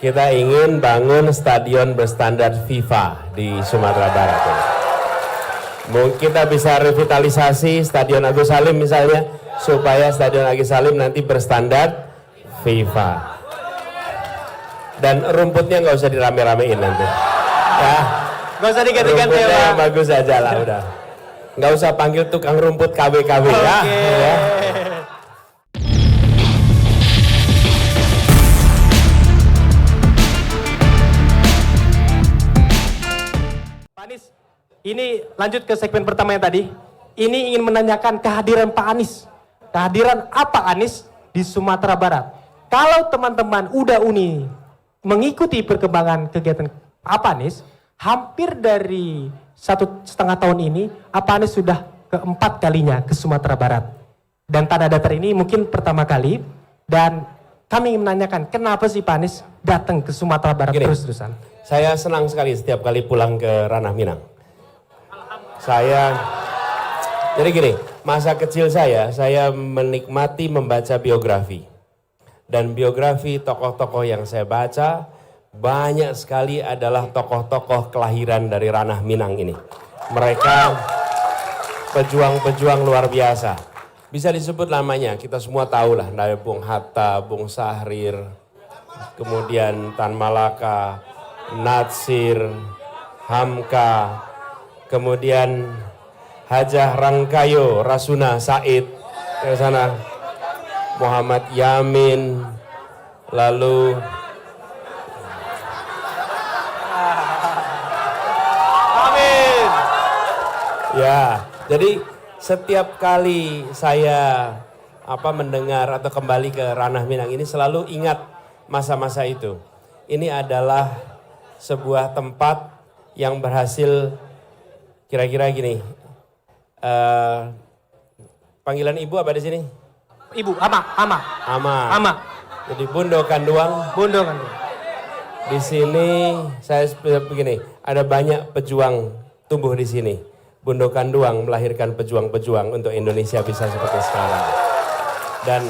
Kita ingin bangun stadion berstandar FIFA di Sumatera Barat. Mungkin kita bisa revitalisasi Stadion Agus Salim misalnya, supaya Stadion Agus Salim nanti berstandar FIFA. Dan rumputnya nggak usah dirame-ramein nanti. Ya, nggak usah diganti-ganti ya, Pak. Bagus aja lah udah. Nggak usah panggil tukang rumput KW-KW ya. Pak Anies, ini lanjut ke segmen pertama yang tadi. Ini ingin menanyakan kehadiran Pak Anies. Kehadiran apa Anies di Sumatera Barat? Kalau teman-teman udah mengikuti perkembangan kegiatan Pak Anies, hampir dari 1,5 tahun ini, Pak Anies sudah keempat kalinya ke Sumatera Barat. Dan Tanah Datar ini mungkin pertama kali, dan kami ingin menanyakan kenapa sih Pak Anies datang ke Sumatera Barat terus-terusan? Saya senang sekali setiap kali pulang ke Ranah Minang. Jadi gini, masa kecil saya menikmati membaca biografi. Dan biografi tokoh-tokoh yang saya baca, banyak sekali adalah tokoh-tokoh kelahiran dari Ranah Minang ini. Mereka pejuang-pejuang luar biasa. Bisa disebut namanya, kita semua tahu lah, dari Bung Hatta, Bung Sahrir, kemudian Tan Malaka, Natsir, Hamka, kemudian Hajah Rangkayo, Rasuna Said, ke sana, Muhammad Yamin, lalu Amin. ya, jadi setiap kali saya mendengar atau kembali ke Ranah Minang ini selalu ingat masa-masa itu. Ini adalah sebuah tempat yang berhasil kira-kira gini. Panggilan ibu apa di sini? Ibu, Ama. Jadi Bundo Kanduang. Di sini saya begini, ada banyak pejuang tumbuh di sini. Bundo Kanduang melahirkan pejuang-pejuang untuk Indonesia bisa seperti sekarang. Dan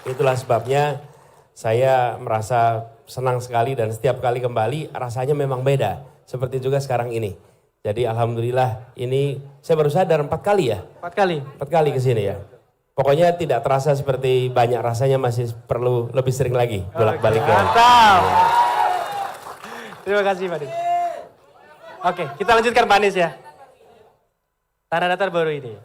itulah sebabnya saya merasa senang sekali dan setiap kali kembali rasanya memang beda. Seperti juga sekarang ini. Jadi alhamdulillah ini saya baru sadar 4 kali ya. 4 kali? 4 kali ke sini ya. Pokoknya tidak terasa seperti banyak, rasanya masih perlu lebih sering lagi bolak-balik. Mantap. Terima kasih Pak Anies. Oke, kita lanjutkan Pak Anies ya. Tanah Datar baru ini.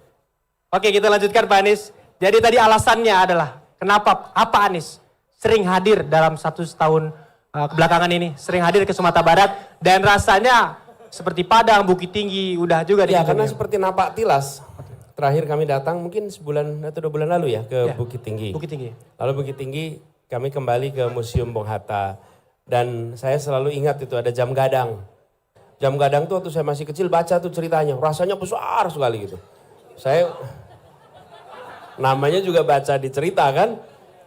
Oke, kita lanjutkan Pak Anies. Jadi tadi alasannya adalah kenapa Pak Anies sering hadir dalam 1 tahun kebelakangan ini, sering hadir ke Sumatera Barat dan rasanya seperti Padang, Bukit Tinggi, udah juga ya, karena seperti napak tilas. Terakhir kami datang mungkin sebulan atau 2 bulan lalu ya ke Bukit Tinggi. Lalu Bukit Tinggi kami kembali ke Museum Bung Hatta. Dan saya selalu ingat itu ada jam gadang. Jam gadang tuh waktu saya masih kecil baca tuh ceritanya. Rasanya besar sekali gitu. Saya namanya juga baca di cerita kan.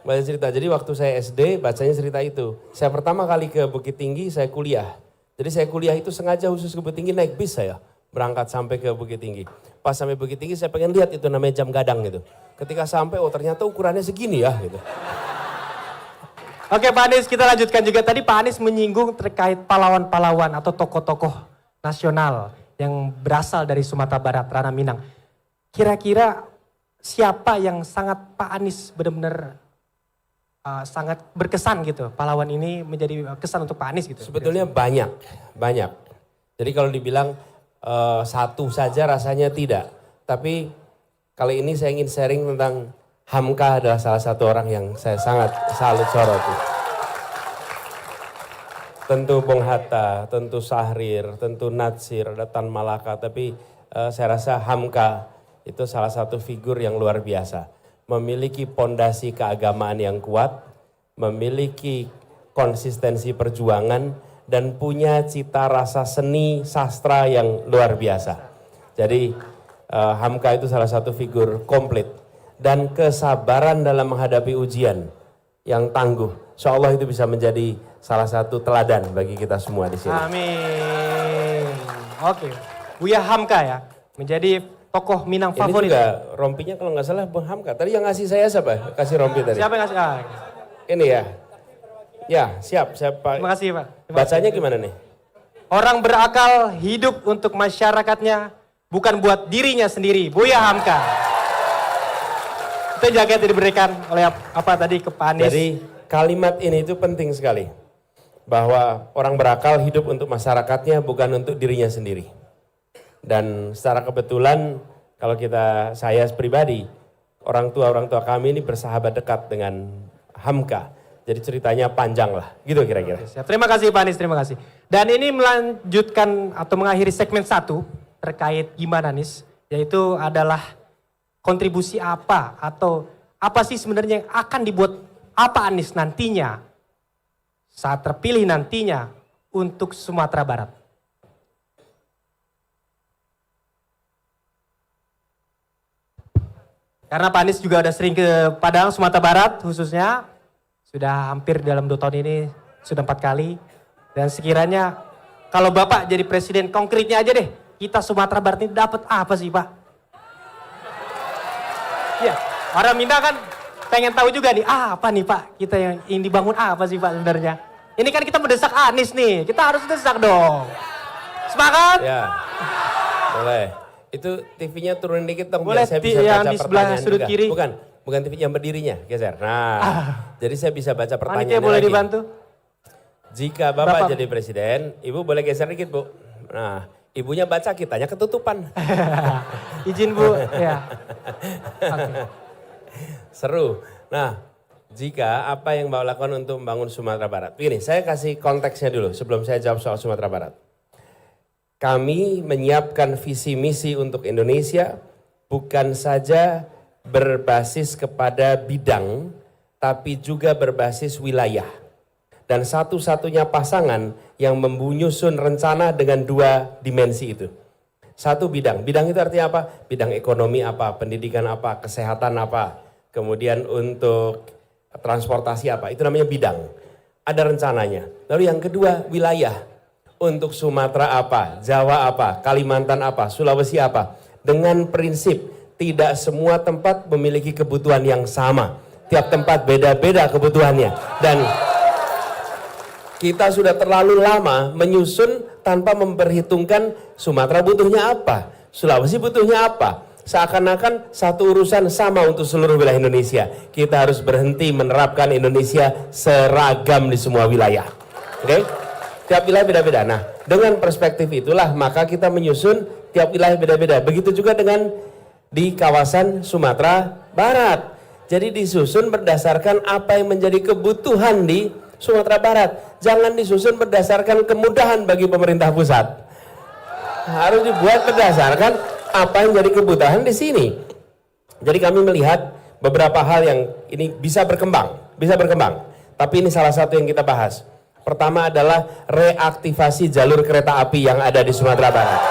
Baca cerita. Jadi waktu saya SD bacanya cerita itu. Saya pertama kali ke Bukit Tinggi saya kuliah. Jadi saya kuliah itu sengaja khusus ke Bukit Tinggi naik bis saya. Berangkat sampai ke Bukit Tinggi. Pas sampai Bukit Tinggi saya pengen lihat itu namanya jam gadang gitu. Ketika sampai ternyata ukurannya segini ya gitu. Oke Pak Anies, kita lanjutkan juga. Tadi Pak Anies menyinggung terkait pahlawan-pahlawan atau tokoh-tokoh nasional yang berasal dari Sumatera Barat, Ranah Minang. Kira-kira siapa yang sangat Pak Anies benar-benar sangat berkesan gitu? Pahlawan ini menjadi kesan untuk Pak Anies gitu. Sebetulnya banyak. Jadi kalau dibilang satu saja rasanya tidak. Tapi kali ini saya ingin sharing tentang Hamka adalah salah satu orang yang saya sangat salut soroti. Tentu Bung Hatta, tentu Sahrir, tentu Natsir, ada Tan Malaka. Tapi saya rasa Hamka itu salah satu figur yang luar biasa. Memiliki pondasi keagamaan yang kuat, memiliki konsistensi perjuangan, dan punya cita rasa seni sastra yang luar biasa. Jadi Hamka itu salah satu figur komplit dan kesabaran dalam menghadapi ujian yang tangguh. Insya Allah itu bisa menjadi salah satu teladan bagi kita semua di sini. Amin. Oke, Buya Hamka ya menjadi tokoh Minang favorit. Ini juga rompinya kalau nggak salah Bung Hamka. Tadi yang ngasih saya siapa? Kasih rompi tadi. Siapa yang ngasih? Ini ya. Ya, siap Pak. Terima kasih Pak. Bacanya gimana nih? Orang berakal hidup untuk masyarakatnya, bukan buat dirinya sendiri. Buya Hamka. Itu jaket yang diberikan oleh apa tadi ke Pak Anies. Jadi kalimat ini itu penting sekali. Bahwa orang berakal hidup untuk masyarakatnya, bukan untuk dirinya sendiri. Dan secara kebetulan kalau saya pribadi, orang tua kami ini bersahabat dekat dengan Hamka. Jadi ceritanya panjang lah, gitu kira-kira. Terima kasih Pak Anies, terima kasih. Dan ini melanjutkan atau mengakhiri segmen 1 terkait gimana Anies, yaitu adalah kontribusi apa atau apa sih sebenarnya yang akan dibuat apa Anies nantinya saat terpilih nantinya untuk Sumatera Barat. Karena Pak Anies juga udah sering ke Padang, Sumatera Barat khususnya. Sudah hampir dalam 2 tahun ini, sudah 4 kali. Dan sekiranya kalau Bapak jadi presiden, konkretnya aja deh. Kita Sumatera Barat ini dapat apa sih Pak? Ya, orang Minang kan pengen tahu juga nih, apa nih Pak? Kita yang ingin dibangun apa sih Pak sebenarnya? Ini kan kita mendesak Anies nih, kita harus desak dong. Sepakat? Ya, boleh. Itu TV-nya turunin dikit dong, boleh, biar saya bisa yang baca di sebelah pertanyaan sudut juga. kiri. Bukan TV yang berdirinya, geser. Nah, jadi saya bisa baca pertanyaannya boleh lagi. dibantu? Jika Bapak jadi presiden, Ibu boleh geser dikit Bu. Nah, Ibunya baca, kitanya ketutupan. Izin Bu, ya. Okay. Seru. Nah, jika apa yang Bapak lakukan untuk membangun Sumatera Barat? Begini, saya kasih konteksnya dulu sebelum saya jawab soal Sumatera Barat. Kami menyiapkan visi misi untuk Indonesia bukan saja berbasis kepada bidang, tapi juga berbasis wilayah. Dan satu-satunya pasangan yang menyusun rencana dengan 2 dimensi itu. Satu bidang. Bidang itu artinya apa? Bidang ekonomi apa, pendidikan apa, kesehatan apa, kemudian untuk transportasi apa. Itu namanya bidang. Ada rencananya. Lalu yang kedua, wilayah. Untuk Sumatera apa, Jawa apa, Kalimantan apa, Sulawesi apa. Dengan prinsip tidak semua tempat memiliki kebutuhan yang sama. Tiap tempat beda-beda kebutuhannya. Dan kita sudah terlalu lama menyusun tanpa memperhitungkan Sumatera butuhnya apa, Sulawesi butuhnya apa. Seakan-akan satu urusan sama untuk seluruh wilayah Indonesia. Kita harus berhenti menerapkan Indonesia seragam di semua wilayah. Oke? Tiap wilayah beda-beda. Nah, dengan perspektif itulah maka kita menyusun tiap wilayah beda-beda. Begitu juga dengan di kawasan Sumatera Barat. Jadi disusun berdasarkan apa yang menjadi kebutuhan di Sumatera Barat. Jangan disusun berdasarkan kemudahan bagi pemerintah pusat. Harus dibuat berdasarkan apa yang jadi kebutuhan di sini. Jadi kami melihat beberapa hal yang ini bisa berkembang. Tapi ini salah satu yang kita bahas. Pertama adalah reaktivasi jalur kereta api yang ada di Sumatera Barat.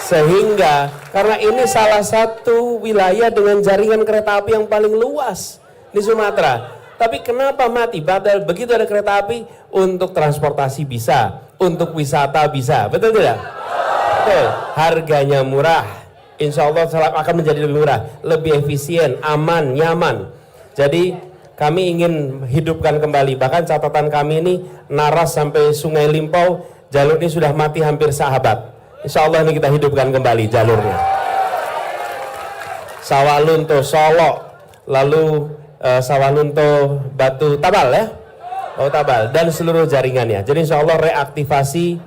Sehingga karena ini salah satu wilayah dengan jaringan kereta api yang paling luas di Sumatera. Tapi kenapa mati? Padahal begitu ada kereta api, untuk transportasi bisa, untuk wisata bisa, betul tidak? Betul. Harganya murah, insya Allah akan menjadi lebih murah, lebih efisien, aman, nyaman. Jadi kami ingin hidupkan kembali, bahkan catatan kami ini Naras sampai Sungai Limpau, jalur ini sudah mati hampir sahabat. Insya Allah ini kita hidupkan kembali jalurnya. Sawalunto, Solo, lalu Sawalunto, Batu Tabal ya, Tabal dan seluruh jaringannya. Jadi insya Allah reaktivasi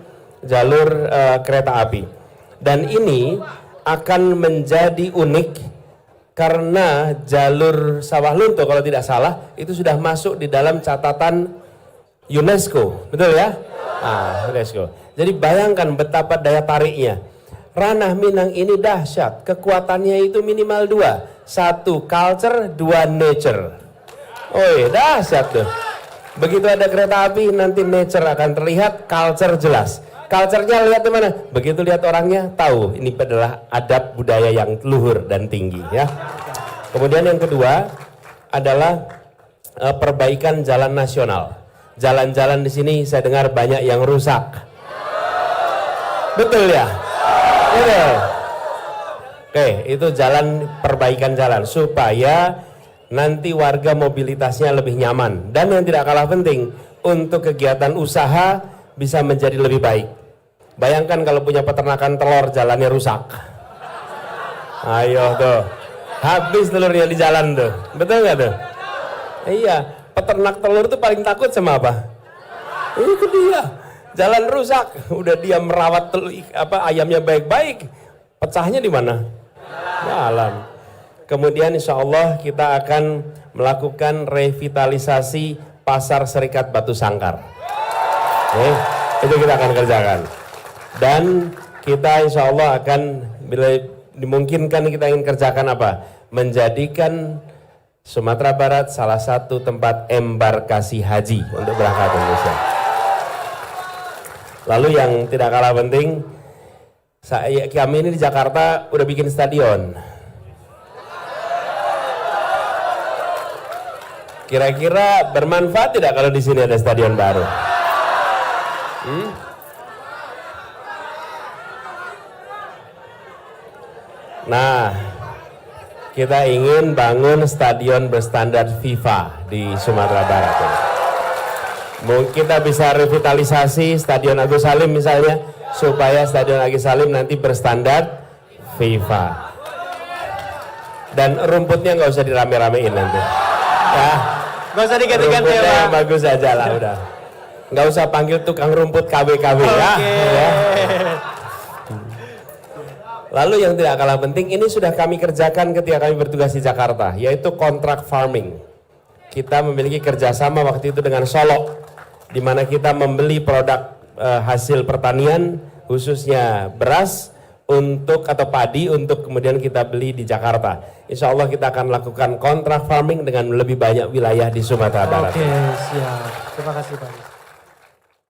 jalur kereta api. Dan ini akan menjadi unik karena jalur Sawalunto kalau tidak salah itu sudah masuk di dalam catatan UNESCO, betul ya? UNESCO. Jadi bayangkan betapa daya tariknya. Ranah Minang ini dahsyat, kekuatannya itu minimal 2. 1 culture, 2 nature. Dahsyat tuh. Begitu ada kereta api, nanti nature akan terlihat, culture jelas. Culture-nya lihat di mana? Begitu lihat orangnya, tahu ini adalah adab budaya yang luhur dan tinggi ya. Kemudian yang kedua adalah perbaikan jalan nasional. Jalan-jalan di sini saya dengar banyak yang rusak. Betul ya? Betul. Oke, itu jalan, perbaikan jalan supaya nanti warga mobilitasnya lebih nyaman. Dan yang tidak kalah penting, untuk kegiatan usaha bisa menjadi lebih baik. Bayangkan kalau punya peternakan telur jalannya rusak. Ayo tuh, habis telurnya di jalan tuh, betul nggak tuh? Iya, peternak telur tuh paling takut sama apa? Itu dia, jalan rusak, udah dia merawat ayamnya baik-baik, pecahnya di mana? Jalan. Kemudian insya Allah kita akan melakukan revitalisasi pasar Serikat Batu Sangkar. Oke, itu kita akan kerjakan. Dan kita insya Allah akan, bila dimungkinkan kita ingin kerjakan apa? Menjadikan Sumatera Barat salah satu tempat embarkasi haji untuk berangkat ke Indonesia. Lalu yang tidak kalah penting, kami ini di Jakarta udah bikin stadion. Kira-kira bermanfaat tidak kalau di sini ada stadion baru? Nah, kita ingin bangun stadion berstandar FIFA di Sumatera Barat. Mungkin kita bisa revitalisasi Stadion Agus Salim misalnya, supaya Stadion Agus Salim nanti berstandar FIFA. Dan rumputnya nggak usah dirame-ramein nanti. Ya, nggak usah diganti-ganti ya, Pak. Bagus aja lah udah. Nggak usah panggil tukang rumput KW-KW ya. Lalu yang tidak kalah penting, ini sudah kami kerjakan ketika kami bertugas di Jakarta, yaitu kontrak farming. Kita memiliki kerjasama waktu itu dengan Solo, di mana kita membeli produk hasil pertanian, khususnya beras, atau padi untuk kemudian kita beli di Jakarta. Insya Allah kita akan lakukan kontrak farming dengan lebih banyak wilayah di Sumatera Barat. Oke, siap. Terima kasih Pak.